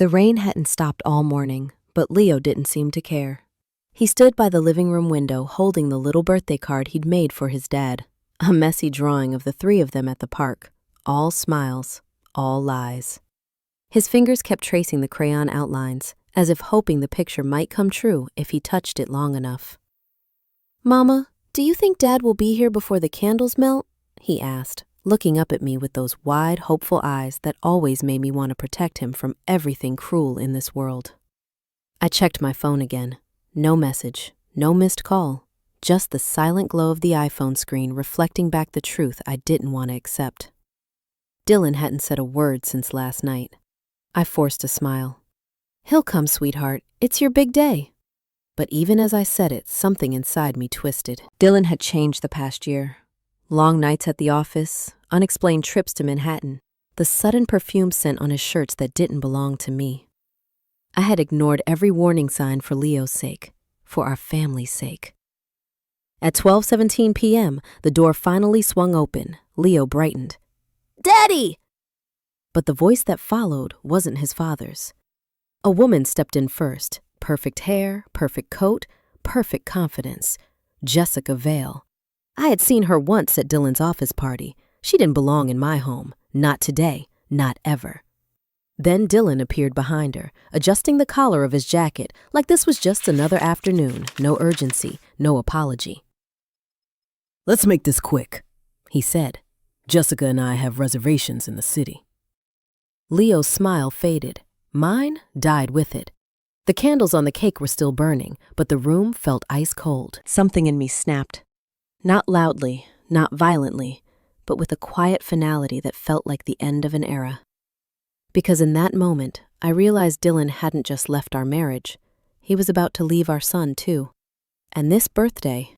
The rain hadn't stopped all morning, but Leo didn't seem to care. He stood by the living room window holding the little birthday card he'd made for his dad, a messy drawing of the three of them at the park, all smiles, all lies. His fingers kept tracing the crayon outlines, as if hoping the picture might come true if he touched it long enough. "Mama, do you think Dad will be here before the candles melt?" he asked, looking up at me with those wide, hopeful eyes that always made me want to protect him from everything cruel in this world. I checked my phone again. No message, no missed call, just the silent glow of the iPhone screen reflecting back the truth I didn't want to accept. Dylan hadn't said a word since last night. I forced a smile. "He'll come, sweetheart. It's your big day." But even as I said it, something inside me twisted. Dylan had changed the past year. Long nights at the office, unexplained trips to Manhattan, the sudden perfume scent on his shirts that didn't belong to me. I had ignored every warning sign for Leo's sake, for our family's sake. At 12:17 p.m., the door finally swung open. Leo brightened. "Daddy!" But the voice that followed wasn't his father's. A woman stepped in first. Perfect hair, perfect coat, perfect confidence. Jessica Vale. I had seen her once at Dylan's office party. She didn't belong in my home. Not today. Not ever. Then Dylan appeared behind her, adjusting the collar of his jacket like this was just another afternoon. No urgency, no apology. "Let's make this quick," he said. "Jessica and I have reservations in the city." Leo's smile faded. Mine died with it. The candles on the cake were still burning, but the room felt ice cold. Something in me snapped. Not loudly, not violently, but with a quiet finality that felt like the end of an era. Because in that moment, I realized Dylan hadn't just left our marriage. He was about to leave our son, too. And this birthday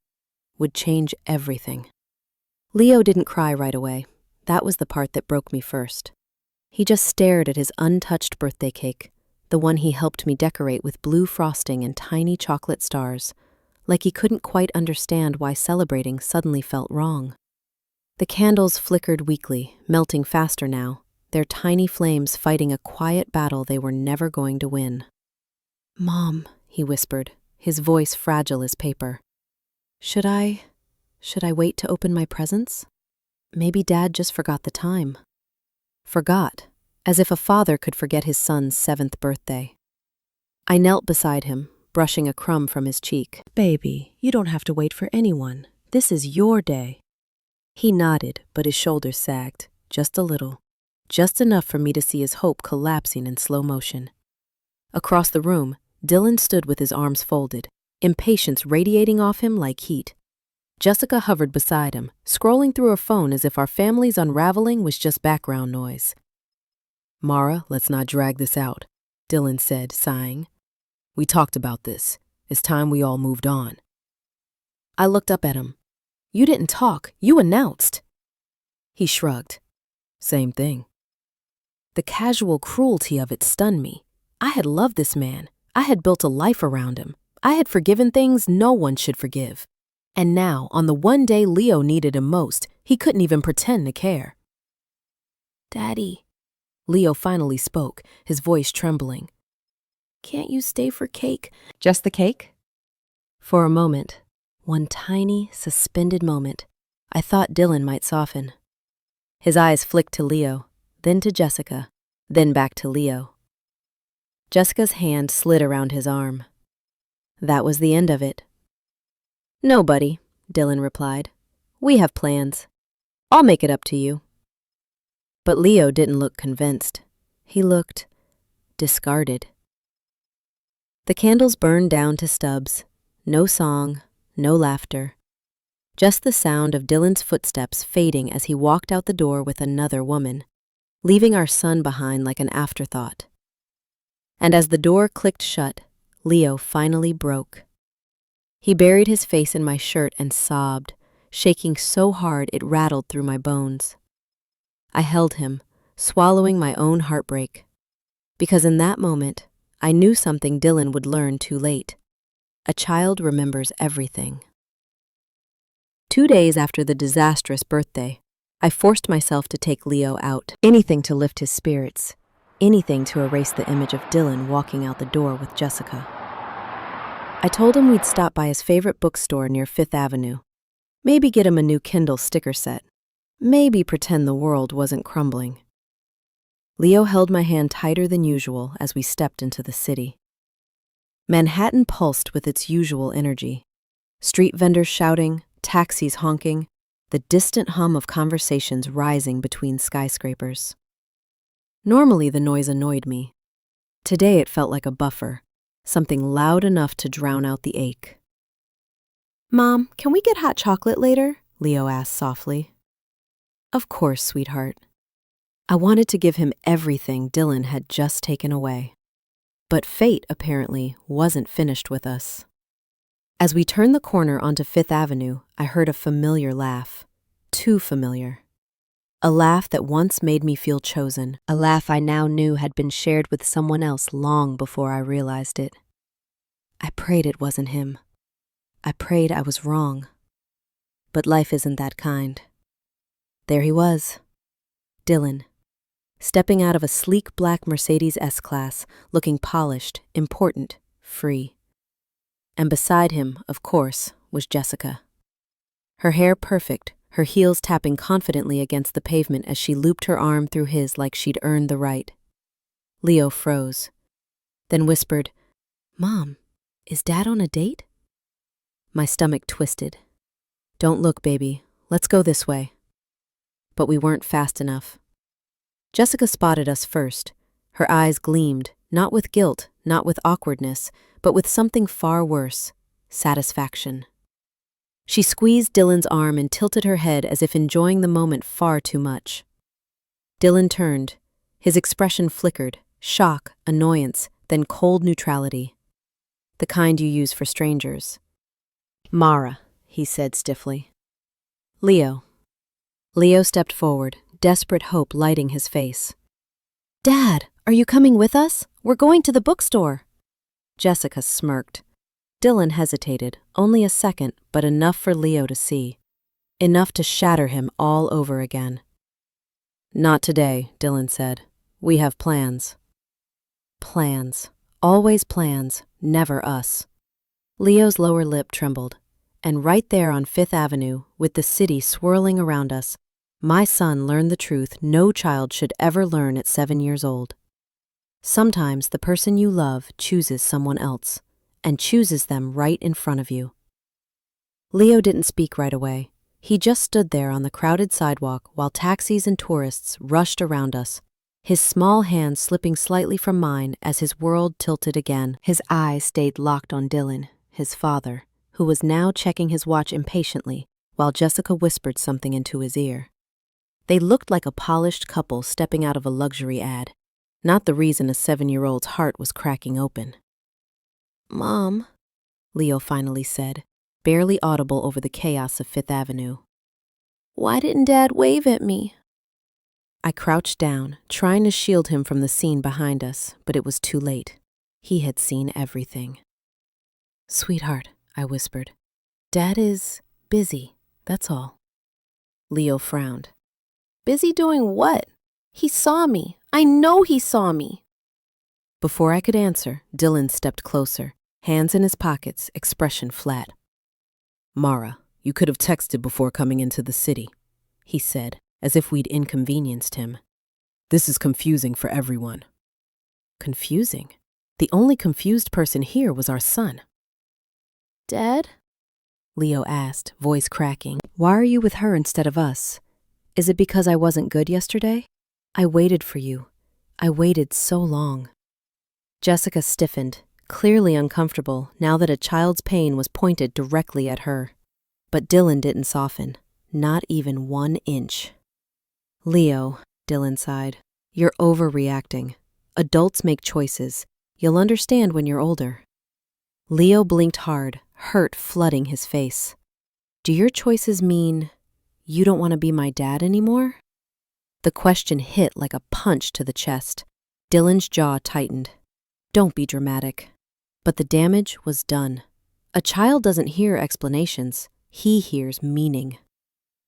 would change everything. Leo didn't cry right away. That was the part that broke me first. He just stared at his untouched birthday cake, the one he helped me decorate with blue frosting and tiny chocolate stars, like he couldn't quite understand why celebrating suddenly felt wrong. The candles flickered weakly, melting faster now, their tiny flames fighting a quiet battle they were never going to win. "Mom," he whispered, his voice fragile as paper. Should I wait to open my presents? Maybe Dad just forgot the time." Forgot, as if a father could forget his son's 7th birthday. I knelt beside him, brushing a crumb from his cheek. "Baby, you don't have to wait for anyone. This is your day." He nodded, but his shoulders sagged, just a little, just enough for me to see his hope collapsing in slow motion. Across the room, Dylan stood with his arms folded, impatience radiating off him like heat. Jessica hovered beside him, scrolling through her phone as if our family's unraveling was just background noise. "Mara, let's not drag this out," Dylan said, sighing. "We talked about this. It's time we all moved on." I looked up at him. "You didn't talk. You announced." He shrugged. "Same thing." The casual cruelty of it stunned me. I had loved this man. I had built a life around him. I had forgiven things no one should forgive. And now, on the one day Leo needed him most, he couldn't even pretend to care. "Daddy," Leo finally spoke, his voice trembling. "Can't you stay for cake?" "Just the cake?" For a moment, one tiny, suspended moment, I thought Dylan might soften. His eyes flicked to Leo, then to Jessica, then back to Leo. Jessica's hand slid around his arm. That was the end of it. "No, buddy," Dylan replied. "We have plans. I'll make it up to you." But Leo didn't look convinced. He looked discarded. The candles burned down to stubs. No song, no laughter. Just the sound of Dylan's footsteps fading as he walked out the door with another woman, leaving our son behind like an afterthought. And as the door clicked shut, Leo finally broke. He buried his face in my shirt and sobbed, shaking so hard it rattled through my bones. I held him, swallowing my own heartbreak. Because in that moment, I knew something Dylan would learn too late. A child remembers everything. 2 days after the disastrous birthday, I forced myself to take Leo out. Anything to lift his spirits. anything to erase the image of Dylan walking out the door with Jessica. I told him we'd stop by his favorite bookstore near Fifth Avenue. Maybe get him a new Kindle sticker set. Maybe pretend the world wasn't crumbling. Leo held my hand tighter than usual as we stepped into the city. Manhattan pulsed with its usual energy. Street vendors shouting, taxis honking, the distant hum of conversations rising between skyscrapers. Normally the noise annoyed me. Today it felt like a buffer, something loud enough to drown out the ache. "Mom, can we get hot chocolate later?" Leo asked softly. "Of course, sweetheart." I wanted to give him everything Dylan had just taken away. But fate, apparently, wasn't finished with us. As we turned the corner onto Fifth Avenue, I heard a familiar laugh. Too familiar. A laugh that once made me feel chosen, a laugh I now knew had been shared with someone else long before I realized it. I prayed it wasn't him. I prayed I was wrong. But life isn't that kind. There he was, Dylan, stepping out of a sleek black Mercedes S-Class, looking polished, important, free. And beside him, of course, was Jessica. Her hair perfect, her heels tapping confidently against the pavement as she looped her arm through his like she'd earned the right. Leo froze, then whispered, "Mom, is Dad on a date?" My stomach twisted. "Don't look, baby. Let's go this way." But we weren't fast enough. Jessica spotted us first. Her eyes gleamed, not with guilt, not with awkwardness, but with something far worse, satisfaction. She squeezed Dylan's arm and tilted her head as if enjoying the moment far too much. Dylan turned. His expression flickered, shock, annoyance, then cold neutrality. The kind you use for strangers. "Mara," he said stiffly. "Leo." Leo stepped forward, desperate hope lighting his face. "Dad, are you coming with us? We're going to the bookstore." Jessica smirked. Dylan hesitated, only a second, but enough for Leo to see. Enough to shatter him all over again. "Not today," Dylan said. "We have plans." Plans. Always plans, never us. Leo's lower lip trembled. And right there on Fifth Avenue, with the city swirling around us, my son learned the truth no child should ever learn at 7 years old. Sometimes the person you love chooses someone else, and chooses them right in front of you. Leo didn't speak right away. He just stood there on the crowded sidewalk while taxis and tourists rushed around us, his small hand slipping slightly from mine as his world tilted again. His eyes stayed locked on Dylan, his father, who was now checking his watch impatiently while Jessica whispered something into his ear. They looked like a polished couple stepping out of a luxury ad, not the reason a 7-year-old's heart was cracking open. "Mom," Leo finally said, barely audible over the chaos of Fifth Avenue. "Why didn't Dad wave at me?" I crouched down, trying to shield him from the scene behind us, but it was too late. He had seen everything. "Sweetheart," I whispered, "Dad is busy, that's all." Leo frowned. "Busy doing what? He saw me. I know he saw me." Before I could answer, Dylan stepped closer, hands in his pockets, expression flat. "Mara, you could have texted before coming into the city," he said, as if we'd inconvenienced him. "This is confusing for everyone." Confusing? The only confused person here was our son. "Dad?" Leo asked, voice cracking. "Why are you with her instead of us? Is it because I wasn't good yesterday? I waited for you. I waited so long." Jessica stiffened, clearly uncomfortable now that a child's pain was pointed directly at her. But Dylan didn't soften, not even 1 inch. "Leo," Dylan sighed, "you're overreacting. Adults make choices. You'll understand when you're older." Leo blinked hard, hurt flooding his face. "Do your choices mean you don't want to be my dad anymore?" The question hit like a punch to the chest. Dylan's jaw tightened. "Don't be dramatic." But the damage was done. A child doesn't hear explanations. He hears meaning.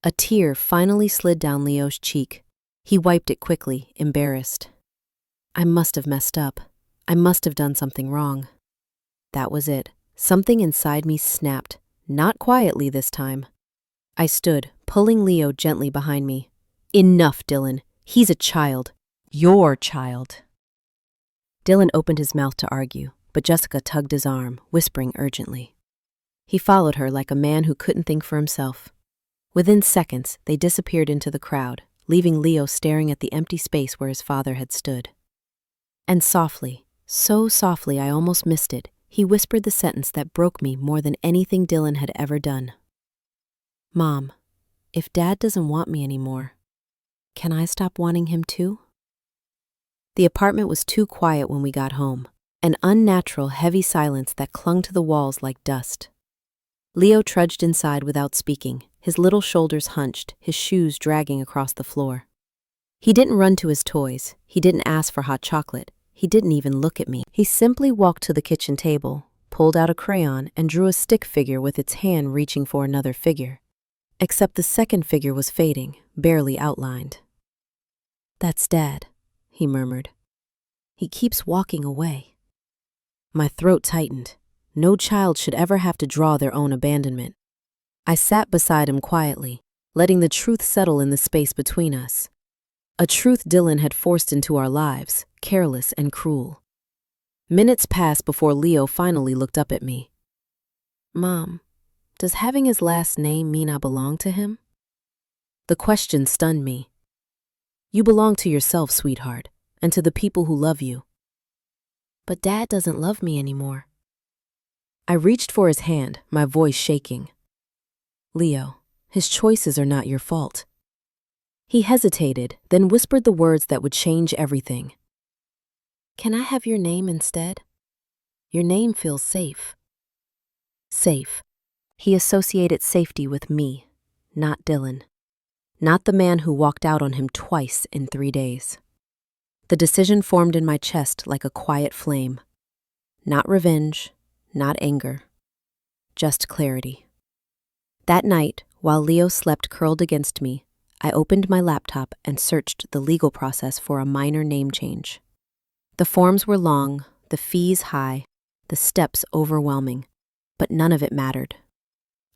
A tear finally slid down Leo's cheek. He wiped it quickly, embarrassed. I must have messed up. I must have done something wrong. That was it. Something inside me snapped, not quietly this time. I stood, pulling Leo gently behind me. Enough, Dylan. He's a child. Your child. Dylan opened his mouth to argue, but Jessica tugged his arm, whispering urgently. He followed her like a man who couldn't think for himself. Within seconds, they disappeared into the crowd, leaving Leo staring at the empty space where his father had stood. And softly, so softly I almost missed it, he whispered the sentence that broke me more than anything Dylan had ever done. Mom, if Dad doesn't want me anymore, can I stop wanting him too? The apartment was too quiet when we got home, an unnatural, heavy silence that clung to the walls like dust. Leo trudged inside without speaking, his little shoulders hunched, his shoes dragging across the floor. He didn't run to his toys, he didn't ask for hot chocolate, he didn't even look at me. He simply walked to the kitchen table, pulled out a crayon, and drew a stick figure with its hand reaching for another figure. Except the second figure was fading, barely outlined. That's Dad, he murmured. He keeps walking away. My throat tightened. No child should ever have to draw their own abandonment. I sat beside him quietly, letting the truth settle in the space between us. A truth Dylan had forced into our lives, careless and cruel. Minutes passed before Leo finally looked up at me. Mom, does having his last name mean I belong to him? The question stunned me. You belong to yourself, sweetheart, and to the people who love you. But Dad doesn't love me anymore. I reached for his hand, my voice shaking. Leo, his choices are not your fault. He hesitated, then whispered the words that would change everything. Can I have your name instead? Your name feels safe. Safe. He associated safety with me, not Dylan. Not the man who walked out on him twice in 3 days. The decision formed in my chest like a quiet flame. Not revenge, not anger, just clarity. That night, while Leo slept curled against me, I opened my laptop and searched the legal process for a minor name change. The forms were long, the fees high, the steps overwhelming, but none of it mattered.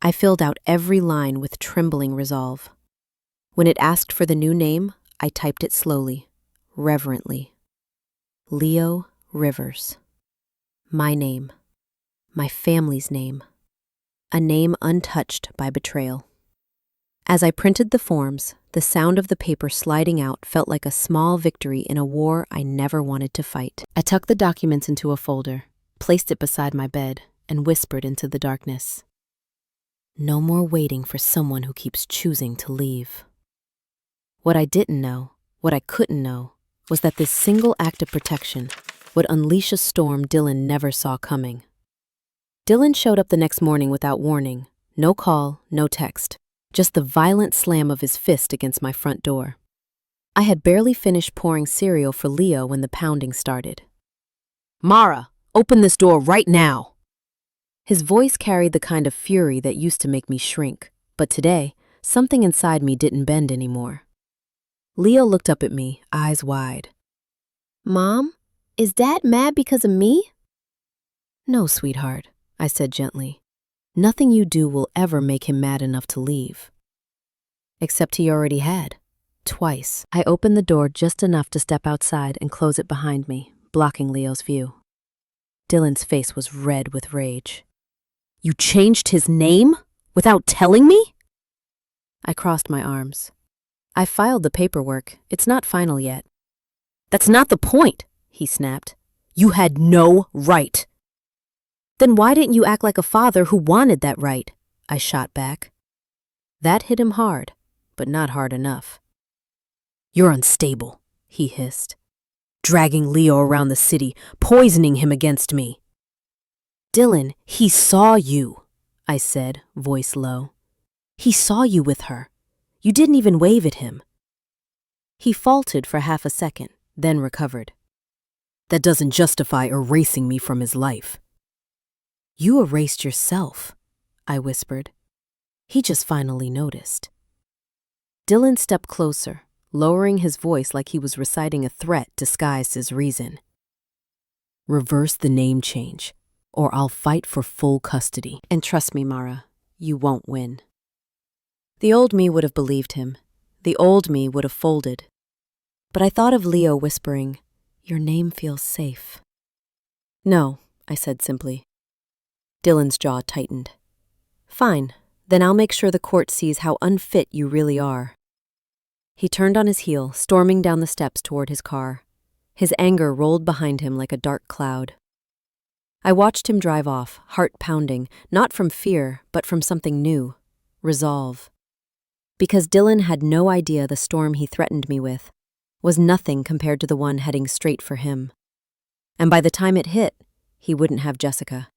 I filled out every line with trembling resolve. When it asked for the new name, I typed it slowly, reverently. Leo Rivers. My name. My family's name. A name untouched by betrayal. As I printed the forms, the sound of the paper sliding out felt like a small victory in a war I never wanted to fight. I tucked the documents into a folder, placed it beside my bed, and whispered into the darkness. No more waiting for someone who keeps choosing to leave. What I didn't know, what I couldn't know, was that this single act of protection would unleash a storm Dylan never saw coming. Dylan showed up the next morning without warning. No call, no text. Just the violent slam of his fist against my front door. I had barely finished pouring cereal for Leo when the pounding started. Mara, open this door right now! His voice carried the kind of fury that used to make me shrink, but today, something inside me didn't bend anymore. Leo looked up at me, eyes wide. Mom, is Dad mad because of me? No, sweetheart, I said gently. Nothing you do will ever make him mad enough to leave. Except he already had. Twice. I opened the door just enough to step outside and close it behind me, blocking Leo's view. Dylan's face was red with rage. You changed his name? Without telling me? I crossed my arms. I filed the paperwork. It's not final yet. That's not the point, he snapped. You had no right. Then why didn't you act like a father who wanted that right? I shot back. That hit him hard, but not hard enough. You're unstable, he hissed. Dragging Leo around the city, poisoning him against me. Dylan, he saw you, I said, voice low. He saw you with her. You didn't even wave at him. He faltered for half a second, then recovered. That doesn't justify erasing me from his life. You erased yourself, I whispered. He just finally noticed. Dylan stepped closer, lowering his voice like he was reciting a threat disguised as reason. "Reverse the name change, or I'll fight for full custody. And trust me, Mara, you won't win." The old me would have believed him. The old me would have folded. But I thought of Leo whispering, "Your name feels safe." "No," I said simply. Dylan's jaw tightened. "Fine, then I'll make sure the court sees how unfit you really are." He turned on his heel, storming down the steps toward his car. His anger rolled behind him like a dark cloud. I watched him drive off, heart pounding, not from fear, but from something new, resolve. Because Dylan had no idea the storm he threatened me with was nothing compared to the one heading straight for him. And by the time it hit, he wouldn't have Jessica.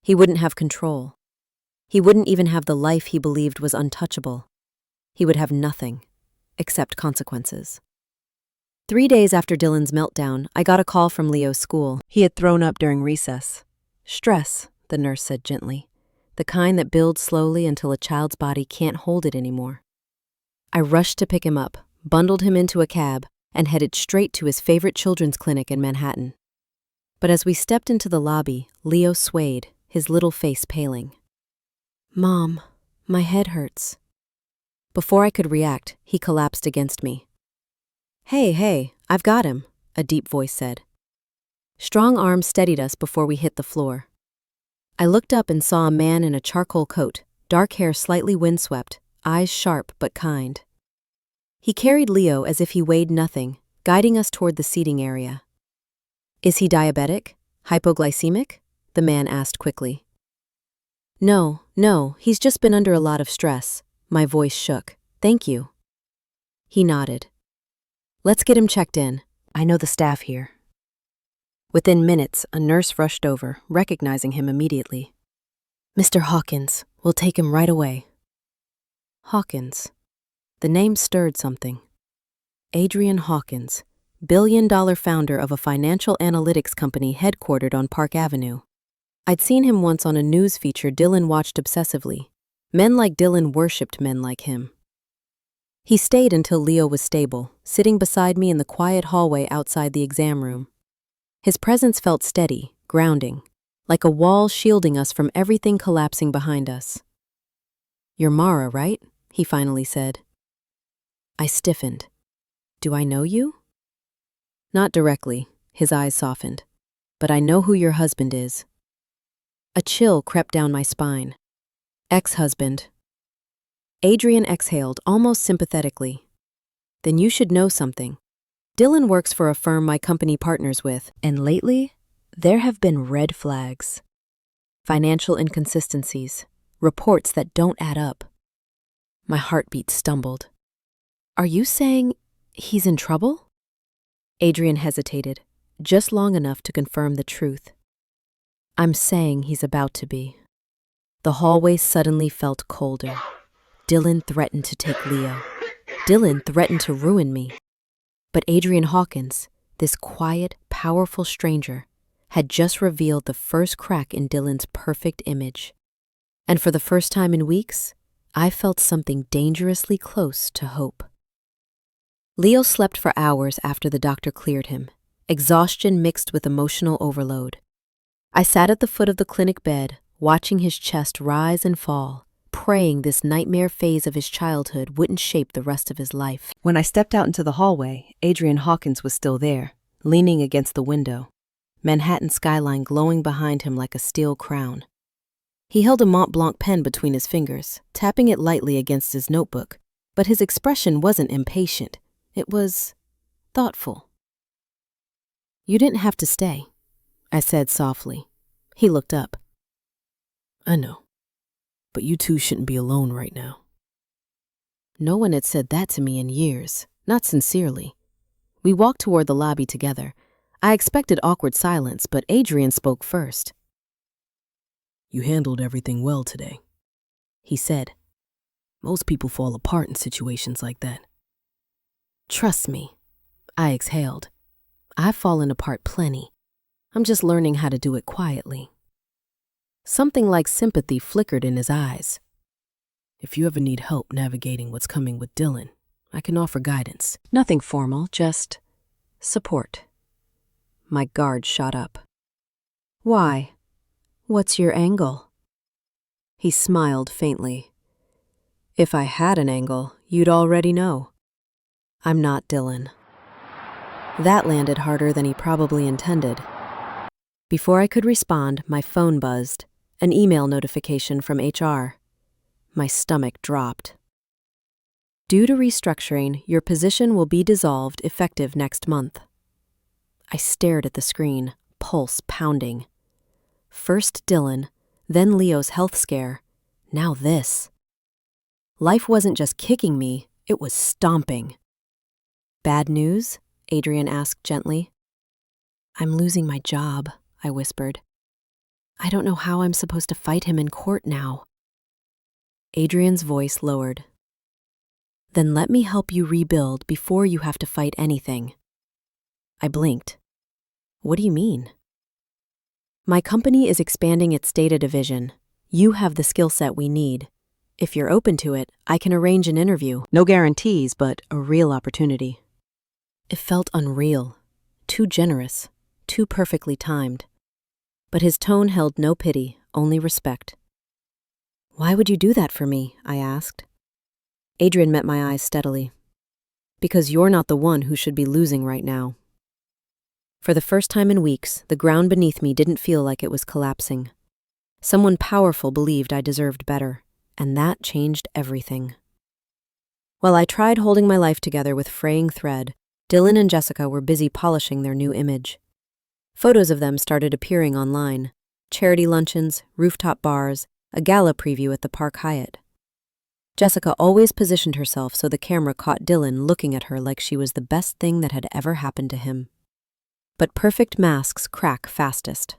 He wouldn't have control. He wouldn't even have the life he believed was untouchable. He would have nothing, except consequences. 3 days after Dylan's meltdown, I got a call from Leo's school. He had thrown up during recess. Stress, the nurse said gently, the kind that builds slowly until a child's body can't hold it anymore. I rushed to pick him up, bundled him into a cab, and headed straight to his favorite children's clinic in Manhattan. But as we stepped into the lobby, Leo swayed, his little face paling. "Mom, my head hurts." Before I could react, he collapsed against me. Hey, I've got him," a deep voice said. Strong arms steadied us before we hit the floor. I looked up and saw a man in a charcoal coat, dark hair slightly windswept, eyes sharp but kind. He carried Leo as if he weighed nothing, guiding us toward the seating area. "Is he diabetic? Hypoglycemic?" the man asked quickly. No, he's just been under a lot of stress." My voice shook. "Thank you." He nodded. "Let's get him checked in. I know the staff here." Within minutes, a nurse rushed over, recognizing him immediately. "Mr. Hawkins, we'll take him right away." Hawkins. The name stirred something. Adrian Hawkins, billion-dollar founder of a financial analytics company headquartered on Park Avenue. I'd seen him once on a news feature Dylan watched obsessively. Men like Dylan worshipped men like him. He stayed until Leo was stable, sitting beside me in the quiet hallway outside the exam room. His presence felt steady, grounding, like a wall shielding us from everything collapsing behind us. "You're Mara, right?" he finally said. I stiffened. "Do I know you?" "Not directly," his eyes softened, "but I know who your husband is." A chill crept down my spine. "Ex-husband." Adrian exhaled, almost sympathetically. "Then you should know something. Dylan works for a firm my company partners with, and lately, there have been red flags. Financial inconsistencies, reports that don't add up." My heartbeat stumbled. "Are you saying he's in trouble?" Adrian hesitated, just long enough to confirm the truth. "I'm saying he's about to be." The hallway suddenly felt colder. Dylan threatened to take Leo. Dylan threatened to ruin me. But Adrian Hawkins, this quiet, powerful stranger, had just revealed the first crack in Dylan's perfect image. And for the first time in weeks, I felt something dangerously close to hope. Leo slept for hours after the doctor cleared him, exhaustion mixed with emotional overload. I sat at the foot of the clinic bed, watching his chest rise and fall, praying this nightmare phase of his childhood wouldn't shape the rest of his life. When I stepped out into the hallway, Adrian Hawkins was still there, leaning against the window, Manhattan skyline glowing behind him like a steel crown. He held a Mont Blanc pen between his fingers, tapping it lightly against his notebook, but his expression wasn't impatient. It was thoughtful. "You didn't have to stay," I said softly. He looked up. "I know, but you two shouldn't be alone right now." No one had said that to me in years, not sincerely. We walked toward the lobby together. I expected awkward silence, but Adrian spoke first. "You handled everything well today," he said. "Most people fall apart in situations like that." "Trust me," I exhaled. "I've fallen apart plenty. I'm just learning how to do it quietly." Something like sympathy flickered in his eyes. "If you ever need help navigating what's coming with Dylan, I can offer guidance. Nothing formal, just support. My guard shot up. Why? What's your angle? He smiled faintly. If I had an angle, you'd already know. I'm not Dylan. That landed harder than he probably intended. Before I could respond, my phone buzzed, an email notification from HR. My stomach dropped. Due to restructuring, your position will be dissolved effective next month. I stared at the screen, pulse pounding. First Dylan, then Leo's health scare, now this. Life wasn't just kicking me, it was stomping. Bad news? Adrian asked gently. I'm losing my job, I whispered. I don't know how I'm supposed to fight him in court now. Adrian's voice lowered. Then let me help you rebuild before you have to fight anything. I blinked. What do you mean? My company is expanding its data division. You have the skill set we need. If you're open to it, I can arrange an interview. No guarantees, but a real opportunity. It felt unreal, too generous, too perfectly timed. But his tone held no pity, only respect. Why would you do that for me? I asked. Adrian met my eyes steadily. Because you're not the one who should be losing right now. For the first time in weeks, the ground beneath me didn't feel like it was collapsing. Someone powerful believed I deserved better, and that changed everything. While I tried holding my life together with fraying thread, Dylan and Jessica were busy polishing their new image. Photos of them started appearing online. Charity luncheons, rooftop bars, a gala preview at the Park Hyatt. Jessica always positioned herself so the camera caught Dylan looking at her like she was the best thing that had ever happened to him. But perfect masks crack fastest.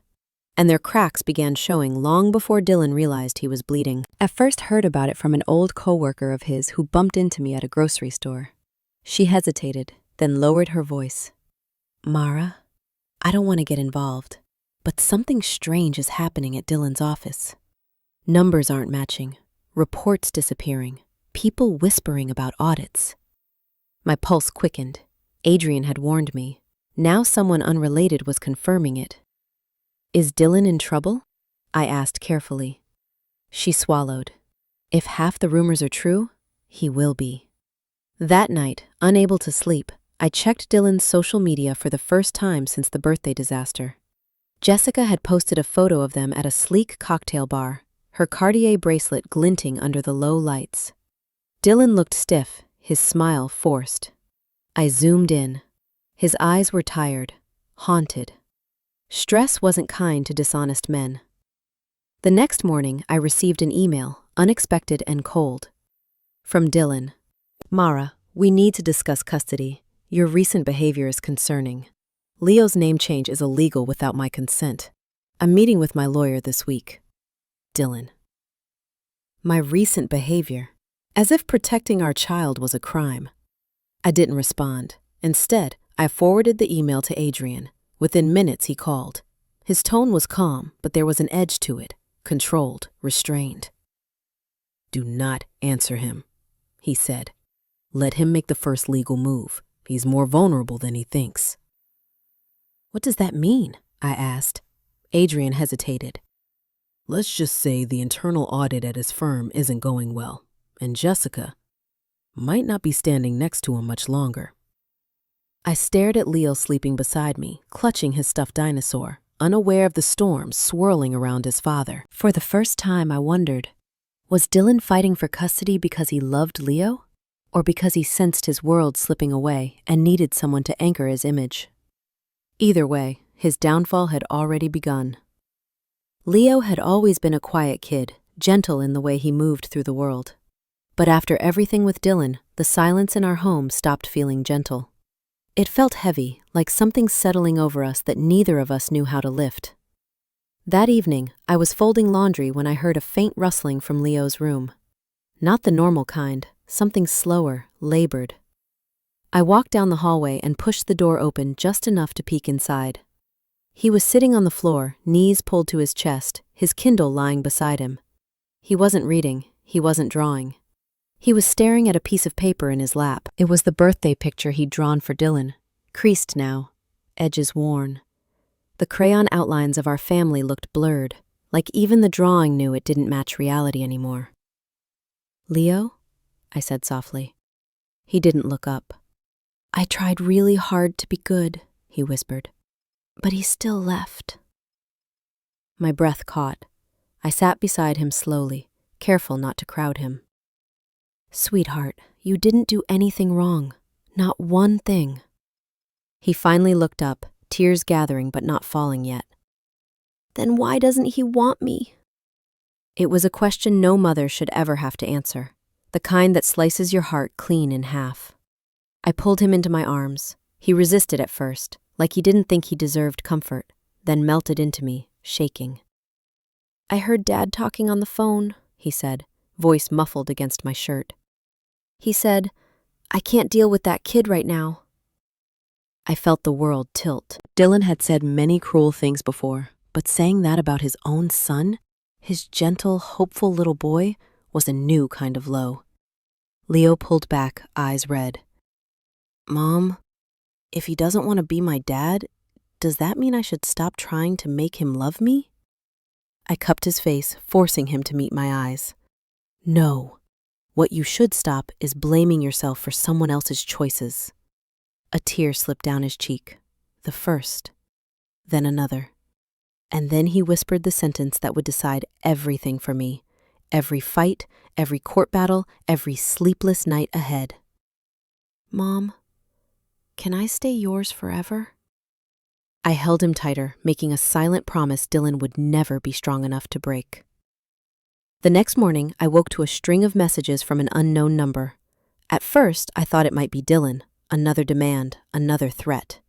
And their cracks began showing long before Dylan realized he was bleeding. I first heard about it from an old coworker of his who bumped into me at a grocery store. She hesitated, then lowered her voice. Mara, I don't want to get involved, but something strange is happening at Dylan's office. Numbers aren't matching, reports disappearing, people whispering about audits. My pulse quickened. Adrian had warned me. Now someone unrelated was confirming it. Is Dylan in trouble? I asked carefully. She swallowed. If half the rumors are true, he will be. That night, unable to sleep, I checked Dylan's social media for the first time since the birthday disaster. Jessica had posted a photo of them at a sleek cocktail bar, her Cartier bracelet glinting under the low lights. Dylan looked stiff, his smile forced. I zoomed in. His eyes were tired, haunted. Stress wasn't kind to dishonest men. The next morning, I received an email, unexpected and cold. From Dylan. Mara, we need to discuss custody. Your recent behavior is concerning. Leo's name change is illegal without my consent. I'm meeting with my lawyer this week. Dylan. My recent behavior. As if protecting our child was a crime. I didn't respond. Instead, I forwarded the email to Adrian. Within minutes, he called. His tone was calm, but there was an edge to it, controlled, restrained. Do not answer him, he said. Let him make the first legal move. He's more vulnerable than he thinks. What does that mean? I asked. Adrian hesitated. Let's just say the internal audit at his firm isn't going well, and Jessica might not be standing next to him much longer. I stared at Leo sleeping beside me, clutching his stuffed dinosaur, unaware of the storm swirling around his father. For the first time, I wondered, was Dylan fighting for custody because he loved Leo? Or because he sensed his world slipping away and needed someone to anchor his image? Either way, his downfall had already begun. Leo had always been a quiet kid, gentle in the way he moved through the world. But after everything with Dylan, the silence in our home stopped feeling gentle. It felt heavy, like something settling over us that neither of us knew how to lift. That evening, I was folding laundry when I heard a faint rustling from Leo's room. Not the normal kind, something slower, labored. I walked down the hallway and pushed the door open just enough to peek inside. He was sitting on the floor, knees pulled to his chest, his Kindle lying beside him. He wasn't reading, he wasn't drawing. He was staring at a piece of paper in his lap. It was the birthday picture he'd drawn for Dylan, creased now, edges worn. The crayon outlines of our family looked blurred, like even the drawing knew it didn't match reality anymore. "Leo?" I said softly. He didn't look up. "I tried really hard to be good," he whispered, "but he still left." My breath caught. I sat beside him slowly, careful not to crowd him. "Sweetheart, you didn't do anything wrong. Not one thing." He finally looked up, tears gathering but not falling yet. "Then why doesn't he want me?" It was a question no mother should ever have to answer, the kind that slices your heart clean in half. I pulled him into my arms. He resisted at first, like he didn't think he deserved comfort, then melted into me, shaking. "I heard Dad talking on the phone," he said, voice muffled against my shirt. "He said, I can't deal with that kid right now." I felt the world tilt. Dylan had said many cruel things before, but saying that about his own son, his gentle, hopeful little boy, was a new kind of low. Leo pulled back, eyes red. "Mom, if he doesn't want to be my dad, does that mean I should stop trying to make him love me?" I cupped his face, forcing him to meet my eyes. "No. What you should stop is blaming yourself for someone else's choices." A tear slipped down his cheek, the first, then another. And then he whispered the sentence that would decide everything for me, every fight, every court battle, every sleepless night ahead. "Mom, can I stay yours forever?" I held him tighter, making a silent promise Dylan would never be strong enough to break. The next morning, I woke to a string of messages from an unknown number. At first, I thought it might be Dylan, another demand, another threat.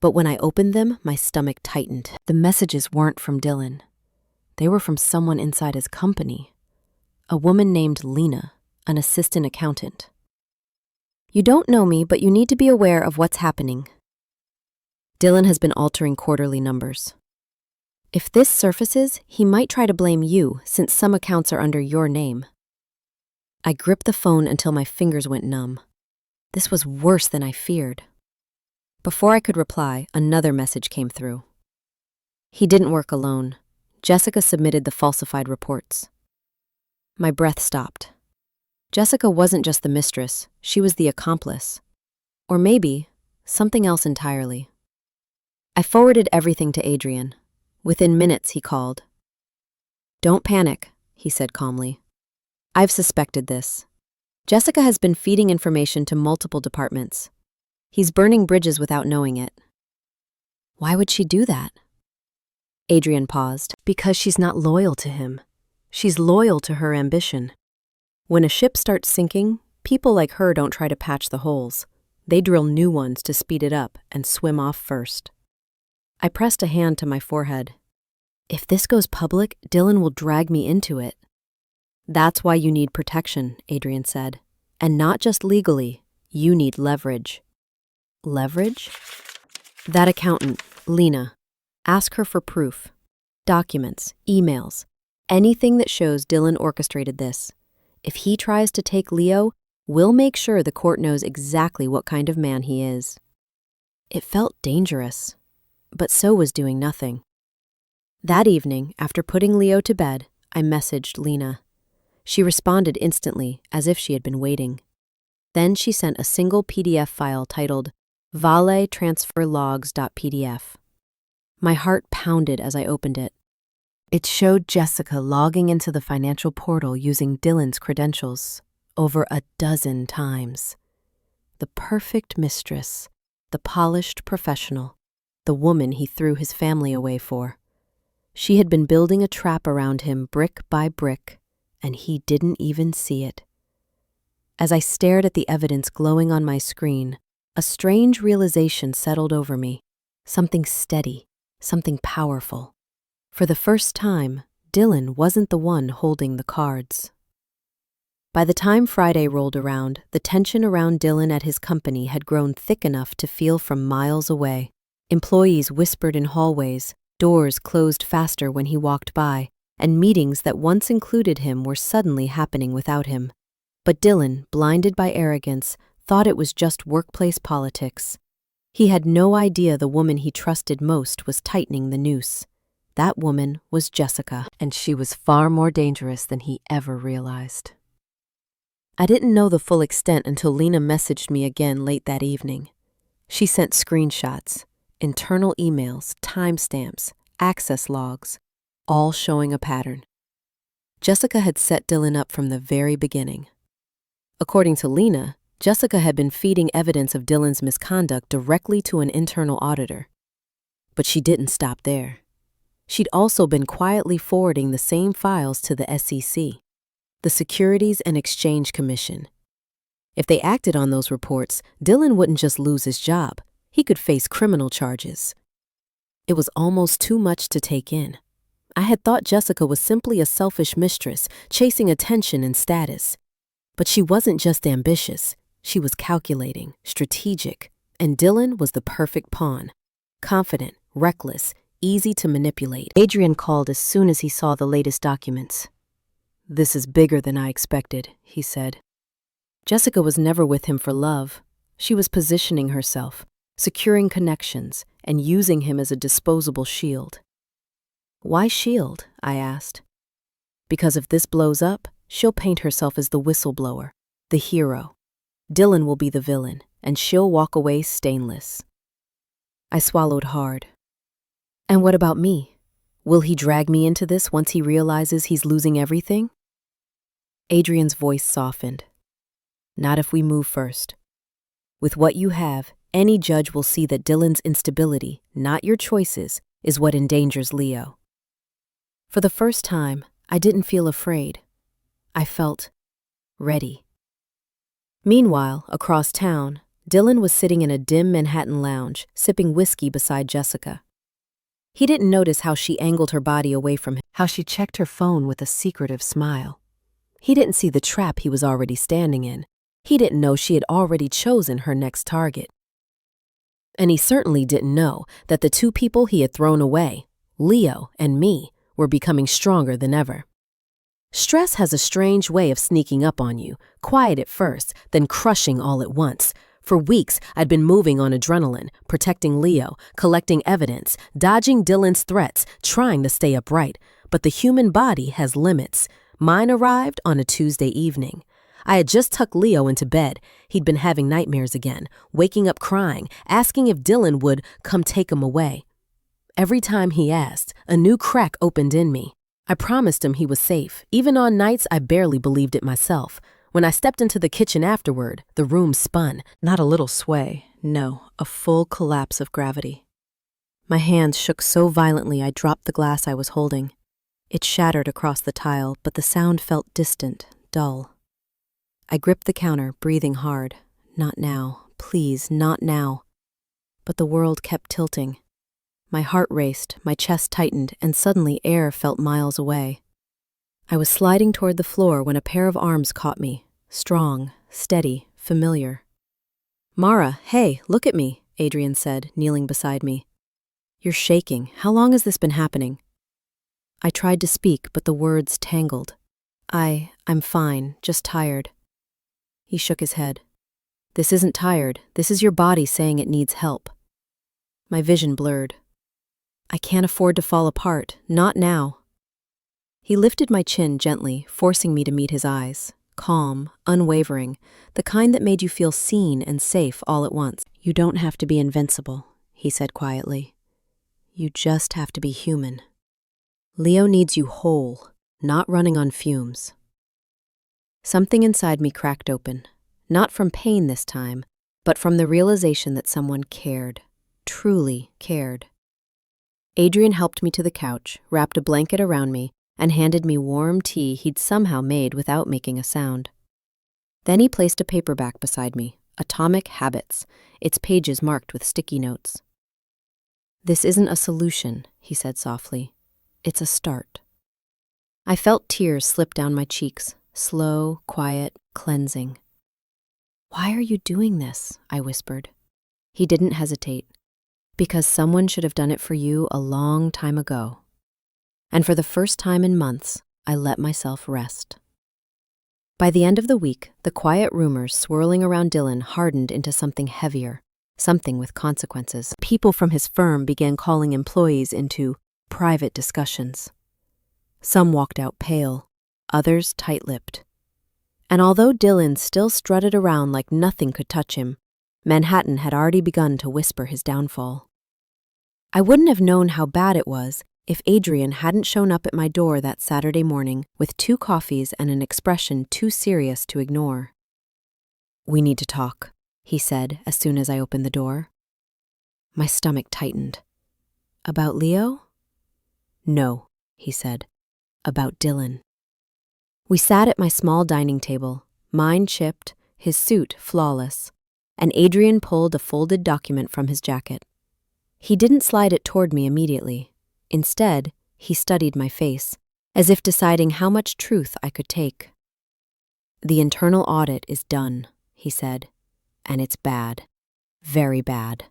But when I opened them, my stomach tightened. The messages weren't from Dylan. They were from someone inside his company. A woman named Lena, an assistant accountant. "You don't know me, but you need to be aware of what's happening. Dylan has been altering quarterly numbers. If this surfaces, he might try to blame you, since some accounts are under your name." I gripped the phone until my fingers went numb. This was worse than I feared. Before I could reply, another message came through. He didn't work alone. Jessica submitted the falsified reports. My breath stopped. Jessica wasn't just the mistress, she was the accomplice. Or maybe, something else entirely. I forwarded everything to Adrian. Within minutes, he called. "Don't panic," he said calmly. "I've suspected this. Jessica has been feeding information to multiple departments. He's burning bridges without knowing it." "Why would she do that?" Adrian paused. "Because she's not loyal to him. She's loyal to her ambition. When a ship starts sinking, people like her don't try to patch the holes. They drill new ones to speed it up and swim off first." I pressed a hand to my forehead. "If this goes public, Dylan will drag me into it." "That's why you need protection," Adrian said. "And not just legally, you need leverage." "Leverage?" "That accountant, Lena. Ask her for proof. Documents, emails, anything that shows Dylan orchestrated this. If he tries to take Leo, we'll make sure the court knows exactly what kind of man he is." It felt dangerous, but so was doing nothing. That evening, after putting Leo to bed, I messaged Lena. She responded instantly, as if she had been waiting. Then she sent a single PDF file titled valetransferlogs.pdf. My heart pounded as I opened it. It showed Jessica logging into the financial portal using Dylan's credentials over a dozen times. The perfect mistress, the polished professional, the woman he threw his family away for. She had been building a trap around him brick by brick, and he didn't even see it. As I stared at the evidence glowing on my screen, a strange realization settled over me. Something steady, something powerful. For the first time, Dylan wasn't the one holding the cards. By the time Friday rolled around, the tension around Dylan at his company had grown thick enough to feel from miles away. Employees whispered in hallways, doors closed faster when he walked by, and meetings that once included him were suddenly happening without him. But Dylan, blinded by arrogance, thought it was just workplace politics. He had no idea the woman he trusted most was tightening the noose. That woman was Jessica, and she was far more dangerous than he ever realized. I didn't know the full extent until Lena messaged me again late that evening. She sent screenshots, internal emails, timestamps, access logs, all showing a pattern. Jessica had set Dylan up from the very beginning. According to Lena, Jessica had been feeding evidence of Dylan's misconduct directly to an internal auditor. But she didn't stop there. She'd also been quietly forwarding the same files to the SEC, the Securities and Exchange Commission. If they acted on those reports, Dylan wouldn't just lose his job, he could face criminal charges. It was almost too much to take in. I had thought Jessica was simply a selfish mistress, chasing attention and status. But she wasn't just ambitious, she was calculating, strategic, and Dylan was the perfect pawn. Confident, reckless, easy to manipulate. Adrian called as soon as he saw the latest documents. "This is bigger than I expected," he said. Jessica was never with him for love. She was positioning herself, securing connections, and using him as a disposable shield. "Why shield?" I asked. "Because if this blows up, she'll paint herself as the whistleblower, the hero. Dylan will be the villain, and she'll walk away stainless." I swallowed hard. "And what about me? Will he drag me into this once he realizes he's losing everything?" Adrian's voice softened. "Not if we move first. With what you have, any judge will see that Dylan's instability, not your choices, is what endangers Leo." For the first time, I didn't feel afraid. I felt ready. Meanwhile, across town, Dylan was sitting in a dim Manhattan lounge, sipping whiskey beside Jessica. He didn't notice how she angled her body away from him, how she checked her phone with a secretive smile. He didn't see the trap he was already standing in. He didn't know she had already chosen her next target. And he certainly didn't know that the two people he had thrown away, Leo and me, were becoming stronger than ever. Stress has a strange way of sneaking up on you, quiet at first, then crushing all at once. For weeks, I'd been moving on adrenaline, protecting Leo, collecting evidence, dodging Dylan's threats, trying to stay upright. But the human body has limits. Mine arrived on a Tuesday evening. I had just tucked Leo into bed. He'd been having nightmares again, waking up crying, asking if Dylan would come take him away. Every time he asked, a new crack opened in me. I promised him he was safe, even on nights I barely believed it myself. When I stepped into the kitchen afterward, the room spun, not a little sway, no, a full collapse of gravity. My hands shook so violently I dropped the glass I was holding. It shattered across the tile, but the sound felt distant, dull. I gripped the counter, breathing hard. Not now, please, not now. But the world kept tilting. My heart raced, my chest tightened, and suddenly air felt miles away. I was sliding toward the floor when a pair of arms caught me, strong, steady, familiar. "Mara, hey, look at me," Adrian said, kneeling beside me. "You're shaking. How long has this been happening?" I tried to speak, but the words tangled. I'm fine, just tired." He shook his head. "This isn't tired. This is your body saying it needs help." My vision blurred. "I can't afford to fall apart, not now." He lifted my chin gently, forcing me to meet his eyes. Calm, unwavering, the kind that made you feel seen and safe all at once. "You don't have to be invincible," he said quietly. "You just have to be human. Leo needs you whole, not running on fumes." Something inside me cracked open, not from pain this time, but from the realization that someone cared, truly cared. Adrian helped me to the couch, wrapped a blanket around me, and handed me warm tea he'd somehow made without making a sound. Then he placed a paperback beside me, Atomic Habits, its pages marked with sticky notes. "This isn't a solution," he said softly. "It's a start." I felt tears slip down my cheeks, slow, quiet, cleansing. "Why are you doing this?" I whispered. He didn't hesitate. "Because someone should have done it for you a long time ago." And for the first time in months, I let myself rest. By the end of the week, the quiet rumors swirling around Dylan hardened into something heavier, something with consequences. People from his firm began calling employees into private discussions. Some walked out pale, others tight-lipped. And although Dylan still strutted around like nothing could touch him, Manhattan had already begun to whisper his downfall. I wouldn't have known how bad it was if Adrian hadn't shown up at my door that Saturday morning with 2 coffees and an expression too serious to ignore. "We need to talk," he said as soon as I opened the door. My stomach tightened. "About Leo?" "No," he said. "About Dylan." We sat at my small dining table, mine chipped, his suit flawless, and Adrian pulled a folded document from his jacket. He didn't slide it toward me immediately. Instead, he studied my face, as if deciding how much truth I could take. "The internal audit is done," he said, "and it's bad. Very bad."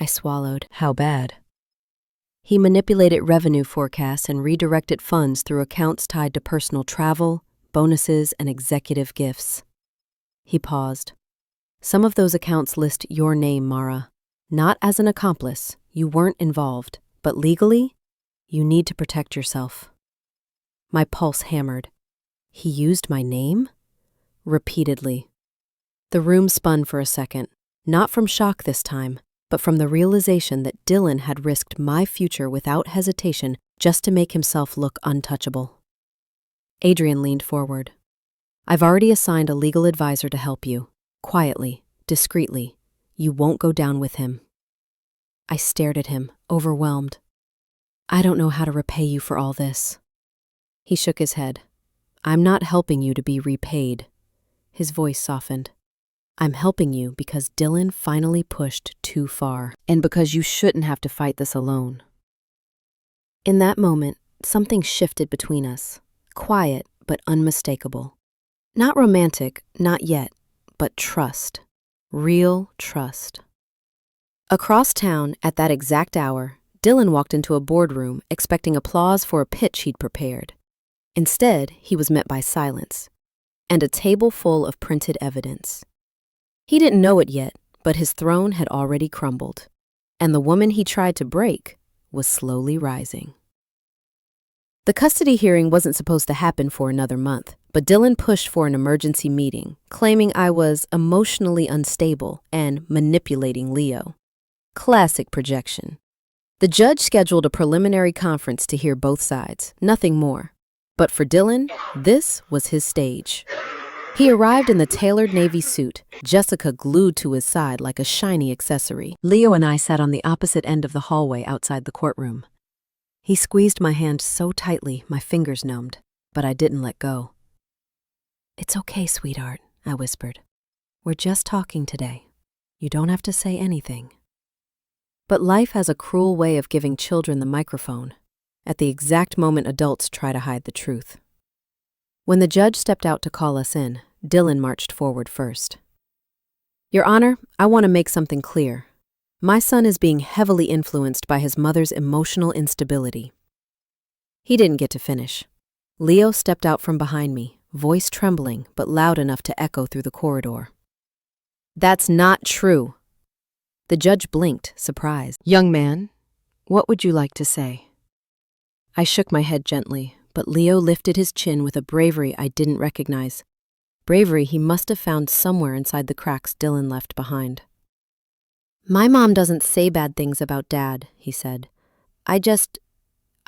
I swallowed. "How bad?" He manipulated revenue forecasts and redirected funds through accounts tied to personal travel, bonuses, and executive gifts. He paused. "Some of those accounts list your name, Mara. Not as an accomplice, you weren't involved, but legally, you need to protect yourself." My pulse hammered. He used my name? Repeatedly. The room spun for a second, not from shock this time, but from the realization that Dylan had risked my future without hesitation just to make himself look untouchable. Adrian leaned forward. "I've already assigned a legal advisor to help you. Quietly, discreetly. You won't go down with him." I stared at him, overwhelmed. "I don't know how to repay you for all this." He shook his head. "I'm not helping you to be repaid." His voice softened. "I'm helping you because Dylan finally pushed too far, and because you shouldn't have to fight this alone." In that moment, something shifted between us, quiet but unmistakable. Not romantic, not yet, but trust. Real trust. Across town, at that exact hour, Dylan walked into a boardroom expecting applause for a pitch he'd prepared. Instead, he was met by silence, and a table full of printed evidence. He didn't know it yet, but his throne had already crumbled, and the woman he tried to break was slowly rising. The custody hearing wasn't supposed to happen for another month, but Dylan pushed for an emergency meeting, claiming I was emotionally unstable and manipulating Leo. Classic projection. The judge scheduled a preliminary conference to hear both sides, nothing more. But for Dylan, this was his stage. He arrived in the tailored navy suit, Jessica glued to his side like a shiny accessory. Leo and I sat on the opposite end of the hallway outside the courtroom. He squeezed my hand so tightly my fingers numbed, but I didn't let go. "It's okay, sweetheart," I whispered. "We're just talking today. You don't have to say anything." But life has a cruel way of giving children the microphone, at the exact moment adults try to hide the truth. When the judge stepped out to call us in, Dylan marched forward first. "Your Honor, I want to make something clear. My son is being heavily influenced by his mother's emotional instability." He didn't get to finish. Leo stepped out from behind me, voice trembling but loud enough to echo through the corridor. "That's not true." The judge blinked, surprised. "Young man, what would you like to say?" I shook my head gently, but Leo lifted his chin with a bravery I didn't recognize. Bravery he must have found somewhere inside the cracks Dylan left behind. "My mom doesn't say bad things about Dad," he said. I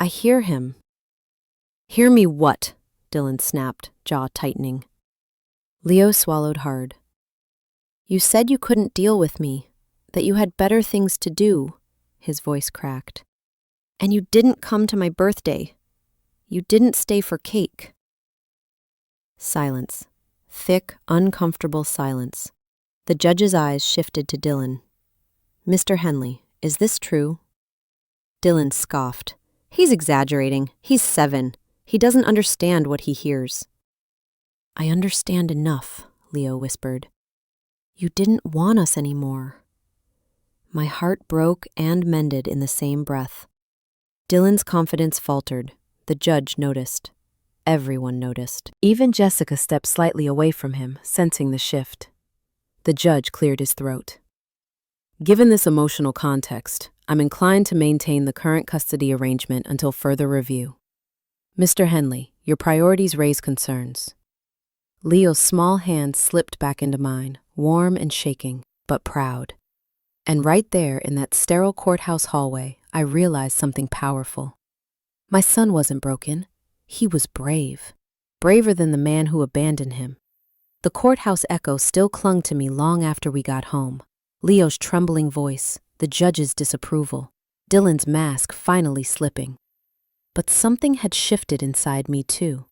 hear him." "Hear me what?" Dylan snapped, jaw tightening. Leo swallowed hard. "You said you couldn't deal with me, that you had better things to do," his voice cracked. "And you didn't come to my birthday. You didn't stay for cake." Silence. Thick, uncomfortable silence. The judge's eyes shifted to Dylan. "Mr. Henley, is this true?" Dylan scoffed. "He's exaggerating. He's 7. He doesn't understand what he hears." "I understand enough," Leo whispered. "You didn't want us anymore." My heart broke and mended in the same breath. Dylan's confidence faltered. The judge noticed. Everyone noticed. Even Jessica stepped slightly away from him, sensing the shift. The judge cleared his throat. Given this emotional context, I'm inclined to maintain the current custody arrangement until further review. Mr. Henley, your priorities raise concerns. Leo's small hand slipped back into mine, warm and shaking, but proud. And right there in that sterile courthouse hallway, I realized something powerful. My son wasn't broken. He was brave. Braver than the man who abandoned him. The courthouse echo still clung to me long after we got home. Leo's trembling voice, the judge's disapproval, Dylan's mask finally slipping. But something had shifted inside me too.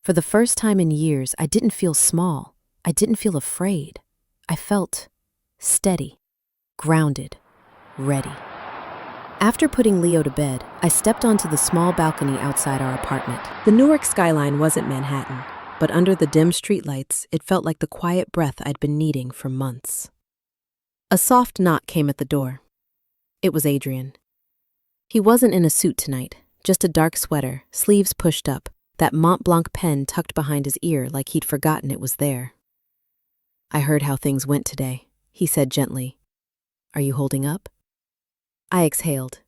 For the first time in years, I didn't feel small. I didn't feel afraid. I felt steady, grounded, ready. After putting Leo to bed, I stepped onto the small balcony outside our apartment. The Newark skyline wasn't Manhattan, but under the dim streetlights, it felt like the quiet breath I'd been needing for months. A soft knock came at the door. It was Adrian. He wasn't in a suit tonight, just a dark sweater, sleeves pushed up, that Mont Blanc pen tucked behind his ear like he'd forgotten it was there. "I heard how things went today," he said gently. "Are you holding up?" I exhaled.